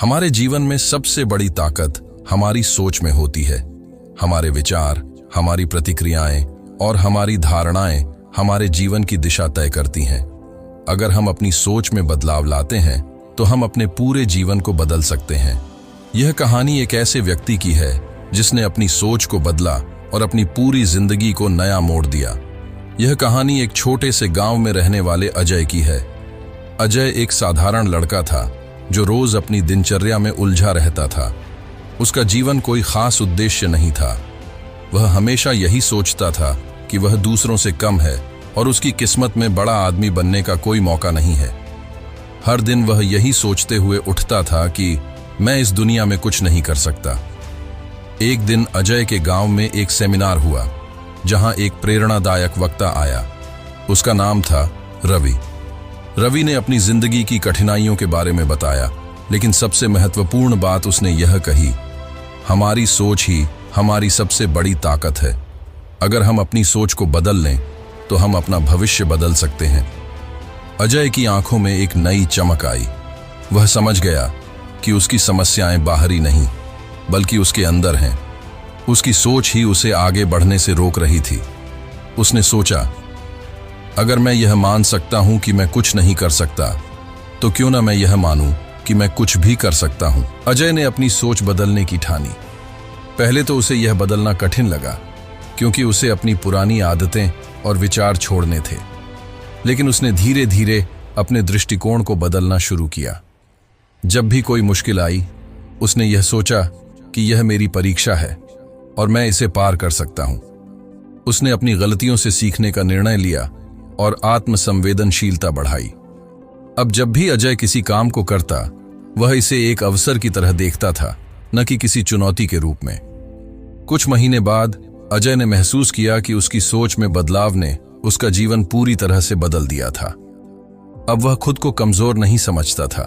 हमारे जीवन में सबसे बड़ी ताकत हमारी सोच में होती है। हमारे विचार, हमारी प्रतिक्रियाएं और हमारी धारणाएं हमारे जीवन की दिशा तय करती हैं। अगर हम अपनी सोच में बदलाव लाते हैं तो हम अपने पूरे जीवन को बदल सकते हैं। यह कहानी एक ऐसे व्यक्ति की है जिसने अपनी सोच को बदला और अपनी पूरी जिंदगी को नया मोड़ दिया। यह कहानी एक छोटे से गांव में रहने वाले अजय की है। अजय एक साधारण लड़का था जो रोज अपनी दिनचर्या में उलझा रहता था। उसका जीवन कोई खास उद्देश्य नहीं था। वह हमेशा यही सोचता था कि वह दूसरों से कम है और उसकी किस्मत में बड़ा आदमी बनने का कोई मौका नहीं है। हर दिन वह यही सोचते हुए उठता था कि मैं इस दुनिया में कुछ नहीं कर सकता। एक दिन अजय के गांव में एक सेमिनार हुआ जहां एक प्रेरणादायक वक्ता आया। उसका नाम था रवि। रवि ने अपनी जिंदगी की कठिनाइयों के बारे में बताया, लेकिन सबसे महत्वपूर्ण बात उसने यह कही, हमारी सोच ही हमारी सबसे बड़ी ताकत है। अगर हम अपनी सोच को बदल लें तो हम अपना भविष्य बदल सकते हैं। अजय की आंखों में एक नई चमक आई। वह समझ गया कि उसकी समस्याएं बाहरी नहीं बल्कि उसके अंदर हैं। उसकी सोच ही उसे आगे बढ़ने से रोक रही थी। उसने सोचा, अगर मैं यह मान सकता हूं कि मैं कुछ नहीं कर सकता, तो क्यों ना मैं यह मानूं कि मैं कुछ भी कर सकता हूं। अजय ने अपनी सोच बदलने की ठानी। पहले तो उसे यह बदलना कठिन लगा क्योंकि उसे अपनी पुरानी आदतें और विचार छोड़ने थे, लेकिन उसने धीरे धीरे अपने दृष्टिकोण को बदलना शुरू किया। जब भी कोई मुश्किल आई, उसने यह सोचा कि यह मेरी परीक्षा है और मैं इसे पार कर सकता हूं। उसने अपनी गलतियों से सीखने का निर्णय लिया और आत्मसंवेदनशीलता बढ़ाई। अब जब भी अजय किसी काम को करता, वह इसे एक अवसर की तरह देखता था, न कि किसी चुनौती के रूप में। कुछ महीने बाद अजय ने महसूस किया कि उसकी सोच में बदलाव ने उसका जीवन पूरी तरह से बदल दिया था। अब वह खुद को कमजोर नहीं समझता था।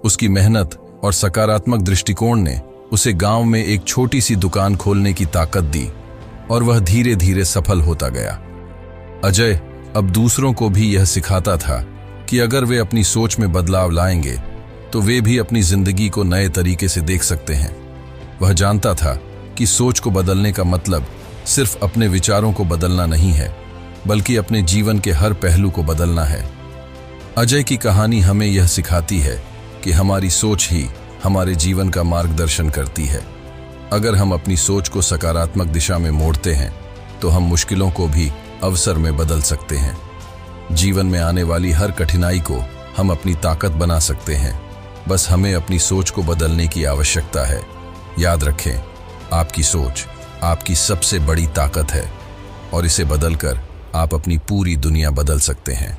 उसकी मेहनत और सकारात्मक दृष्टिकोण ने उसे गांव में एक छोटी सी दुकान खोलने की ताकत दी और वह धीरे धीरे सफल होता गया। अजय अब दूसरों को भी यह सिखाता था कि अगर वे अपनी सोच में बदलाव लाएंगे तो वे भी अपनी जिंदगी को नए तरीके से देख सकते हैं। वह जानता था कि सोच को बदलने का मतलब सिर्फ अपने विचारों को बदलना नहीं है, बल्कि अपने जीवन के हर पहलू को बदलना है। अजय की कहानी हमें यह सिखाती है कि हमारी सोच ही हमारे जीवन का मार्गदर्शन करती है। अगर हम अपनी सोच को सकारात्मक दिशा में मोड़ते हैं तो हम मुश्किलों को भी अवसर में बदल सकते हैं। जीवन में आने वाली हर कठिनाई को हम अपनी ताकत बना सकते हैं। बस हमें अपनी सोच को बदलने की आवश्यकता है। याद रखें, आपकी सोच आपकी सबसे बड़ी ताकत है और इसे बदलकर आप अपनी पूरी दुनिया बदल सकते हैं।